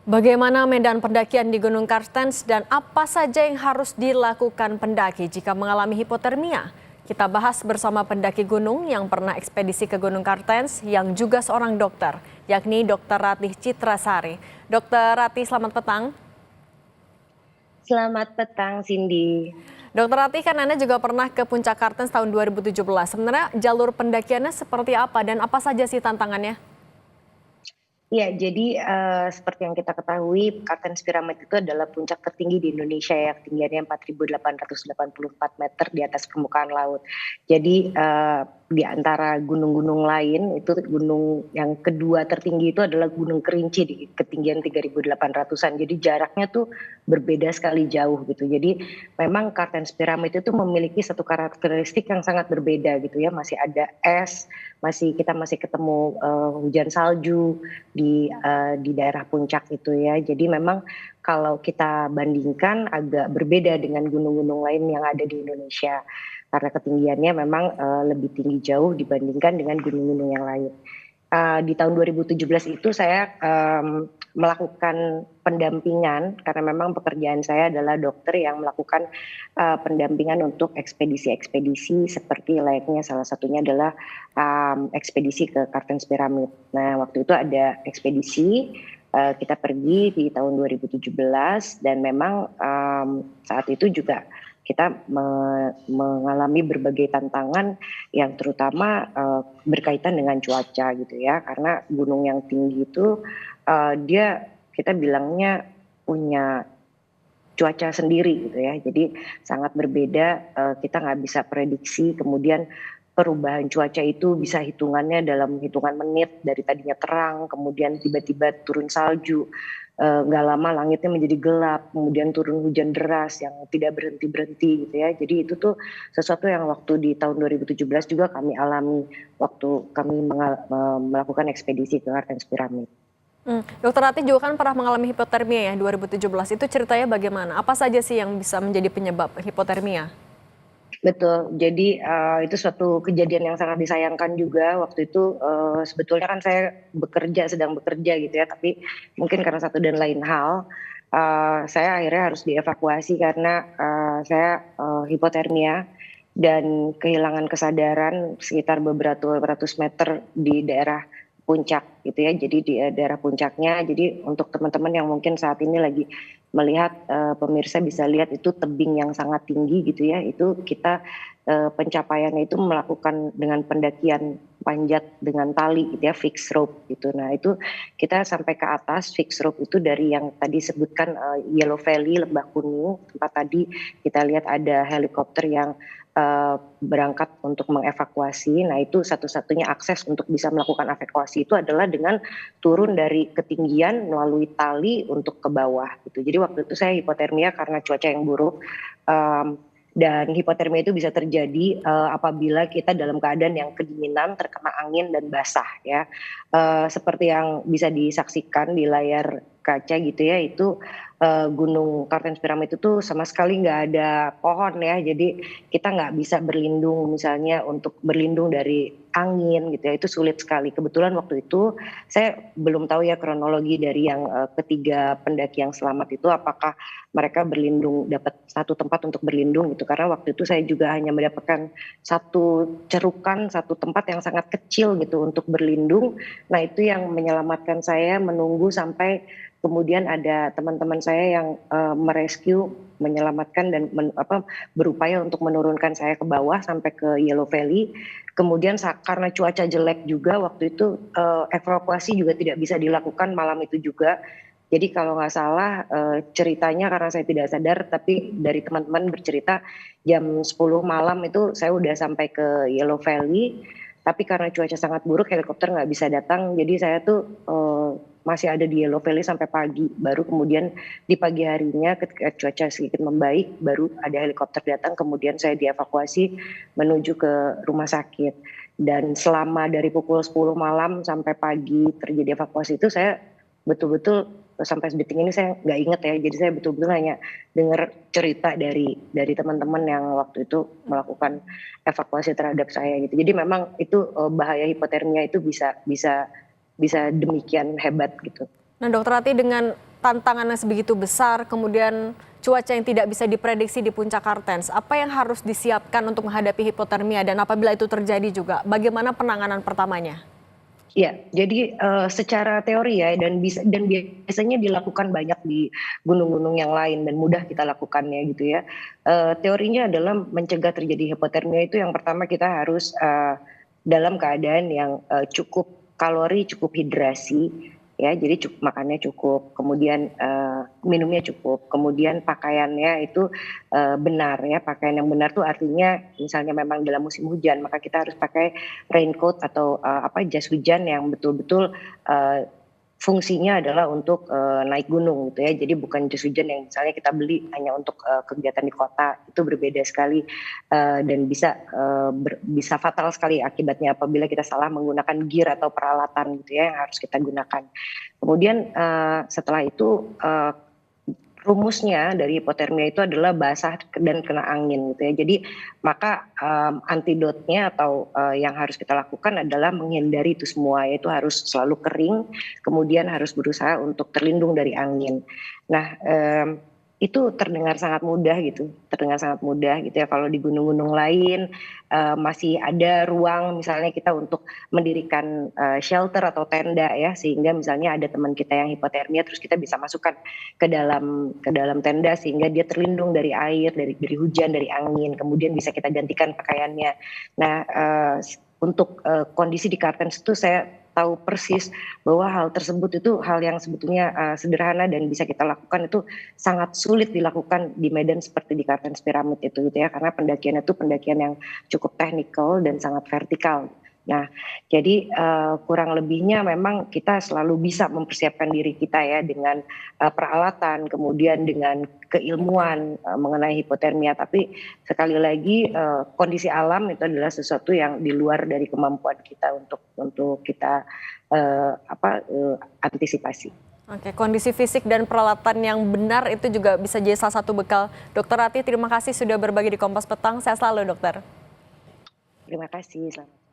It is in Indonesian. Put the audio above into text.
Bagaimana medan pendakian di Gunung Kartens dan apa saja yang harus dilakukan pendaki jika mengalami hipotermia? Kita bahas bersama pendaki gunung yang pernah ekspedisi ke Gunung Kartens yang juga seorang dokter, yakni Dr. Ratih Citrasari. Dr. Ratih, selamat petang. Selamat petang, Cindy. Dr. Ratih, kan Anda juga pernah ke Puncak Kartens tahun 2017. Sebenarnya jalur pendakiannya seperti apa dan apa saja sih tantangannya? Ya, jadi seperti yang kita ketahui, Kartens Pyramid itu adalah puncak tertinggi di Indonesia ya, ketinggiannya 4.884 meter di atas permukaan laut. Jadi di antara gunung-gunung lain, itu gunung yang kedua tertinggi itu adalah Gunung Kerinci di ketinggian 3.800-an. Jadi jaraknya tuh berbeda sekali jauh gitu. Jadi memang Kartens Pyramid itu memiliki satu karakteristik yang sangat berbeda gitu ya. Masih ada es, kita masih ketemu hujan salju di daerah puncak itu ya. Jadi memang kalau kita bandingkan agak berbeda dengan gunung-gunung lain yang ada di Indonesia karena ketinggiannya memang lebih tinggi jauh dibandingkan dengan gunung-gunung yang lain. Di tahun 2017 itu saya melakukan pendampingan karena memang pekerjaan saya adalah dokter yang melakukan pendampingan untuk ekspedisi-ekspedisi seperti layaknya salah satunya adalah ekspedisi ke Kartens Pyramid. Nah, waktu itu ada ekspedisi kita pergi di tahun 2017 dan memang saat itu juga kita mengalami berbagai tantangan yang terutama berkaitan dengan cuaca gitu ya, karena gunung yang tinggi itu dia kita bilangnya punya cuaca sendiri gitu ya, jadi sangat berbeda, kita nggak bisa prediksi, kemudian perubahan cuaca itu bisa hitungannya dalam hitungan menit, dari tadinya terang kemudian tiba-tiba turun salju, nggak lama langitnya menjadi gelap, kemudian turun hujan deras yang tidak berhenti-berhenti gitu ya. Jadi itu tuh sesuatu yang waktu di tahun 2017 juga kami alami waktu kami melakukan ekspedisi ke Kartens Pyramid. Dokter Ratih juga kan pernah mengalami hipotermia ya 2017. Itu ceritanya bagaimana? Apa saja sih yang bisa menjadi penyebab hipotermia? Betul, jadi itu suatu kejadian yang sangat disayangkan juga waktu itu, sebetulnya kan saya sedang bekerja gitu ya, tapi mungkin karena satu dan lain hal, saya akhirnya harus dievakuasi karena saya hipotermia dan kehilangan kesadaran sekitar beberapa ratus meter di daerah puncak gitu ya. Jadi di daerah puncaknya, jadi untuk teman-teman yang mungkin saat ini lagi melihat, pemirsa bisa lihat itu tebing yang sangat tinggi gitu ya, itu kita pencapaiannya itu melakukan dengan pendakian panjat dengan tali gitu ya, fixed rope gitu. Nah itu kita sampai ke atas fixed rope itu dari yang tadi sebutkan Yellow Valley, Lembah Kuning, tempat tadi kita lihat ada helikopter yang berangkat untuk mengevakuasi. Nah itu satu-satunya akses untuk bisa melakukan evakuasi itu adalah dengan turun dari ketinggian melalui tali untuk ke bawah gitu. Jadi waktu itu saya hipotermia karena cuaca yang buruk, dan hipotermia itu bisa terjadi apabila kita dalam keadaan yang kedinginan, terkena angin dan basah ya. Seperti yang bisa disaksikan di layar kaca gitu ya, itu Gunung Kartens Pyramid itu sama sekali nggak ada pohon ya, jadi kita nggak bisa berlindung, misalnya untuk berlindung dari angin gitu ya, itu sulit sekali. Kebetulan waktu itu saya belum tahu ya kronologi dari yang ketiga pendaki yang selamat itu, apakah mereka berlindung dapat satu tempat untuk berlindung gitu, karena waktu itu saya juga hanya mendapatkan satu cerukan, satu tempat yang sangat kecil gitu untuk berlindung. Nah itu yang menyelamatkan saya, menunggu sampai kemudian ada teman-teman saya yang merescue, menyelamatkan dan berupaya untuk menurunkan saya ke bawah sampai ke Yellow Valley. Kemudian karena cuaca jelek juga waktu itu, evakuasi juga tidak bisa dilakukan malam itu juga. Jadi kalau nggak salah ceritanya, karena saya tidak sadar, tapi dari teman-teman bercerita jam 10 malam itu saya udah sampai ke Yellow Valley, tapi karena cuaca sangat buruk helikopter nggak bisa datang, jadi saya tuh masih ada di Yellow Valley sampai pagi, baru kemudian di pagi harinya ketika cuaca sedikit membaik baru ada helikopter datang, kemudian saya dievakuasi menuju ke rumah sakit. Dan selama dari pukul 10 malam sampai pagi terjadi evakuasi itu saya betul-betul sampai detik ini saya nggak inget ya, jadi saya betul-betul hanya dengar cerita dari teman-teman yang waktu itu melakukan evakuasi terhadap saya gitu. Jadi memang itu bahaya hipotermia itu bisa demikian hebat gitu. Nah, Dokter Ratih, dengan tantangan yang sebegitu besar, kemudian cuaca yang tidak bisa diprediksi di puncak Kartens, apa yang harus disiapkan untuk menghadapi hipotermia dan apabila itu terjadi juga, bagaimana penanganan pertamanya? Ya, jadi secara teori ya dan biasanya dilakukan banyak di gunung-gunung yang lain dan mudah kita lakukannya gitu ya. Teorinya adalah mencegah terjadi hipotermia itu yang pertama kita harus dalam keadaan yang cukup kalori, cukup hidrasi ya. Jadi makannya cukup, kemudian minumnya cukup, kemudian pakaiannya itu benar ya. Pakaian yang benar tuh artinya misalnya memang dalam musim hujan maka kita harus pakai raincoat atau jas hujan yang betul-betul fungsinya adalah untuk naik gunung gitu ya. Jadi bukan jas hujan yang misalnya kita beli hanya untuk kegiatan di kota, itu berbeda sekali dan bisa fatal sekali akibatnya apabila kita salah menggunakan gear atau peralatan gitu ya yang harus kita gunakan. Kemudian setelah itu rumusnya dari hipotermia itu adalah basah dan kena angin gitu ya. Jadi maka antidotnya atau yang harus kita lakukan adalah menghindari itu semua, yaitu harus selalu kering, kemudian harus berusaha untuk terlindung dari angin. Nah, itu terdengar sangat mudah gitu ya. Kalau di gunung-gunung lain masih ada ruang misalnya kita untuk mendirikan shelter atau tenda ya, sehingga misalnya ada teman kita yang hipotermia terus kita bisa masukkan ke dalam tenda sehingga dia terlindung dari air, dari hujan, dari angin, kemudian bisa kita gantikan pakaiannya. Nah, untuk kondisi di Kartens itu saya tahu persis bahwa hal tersebut itu hal yang sebetulnya sederhana dan bisa kita lakukan, itu sangat sulit dilakukan di medan seperti di Kartens Piramid itu gitu ya, karena pendakian itu pendakian yang cukup teknikal dan sangat vertikal. Nah, jadi kurang lebihnya memang kita selalu bisa mempersiapkan diri kita ya dengan peralatan, kemudian dengan keilmuan mengenai hipotermia. Tapi sekali lagi kondisi alam itu adalah sesuatu yang di luar dari kemampuan kita untuk kita antisipasi. Oke, kondisi fisik dan peralatan yang benar itu juga bisa jadi salah satu bekal. Dokter Ratih, terima kasih sudah berbagi di Kompas Petang. Sehat selalu, dokter. Terima kasih. Selamat.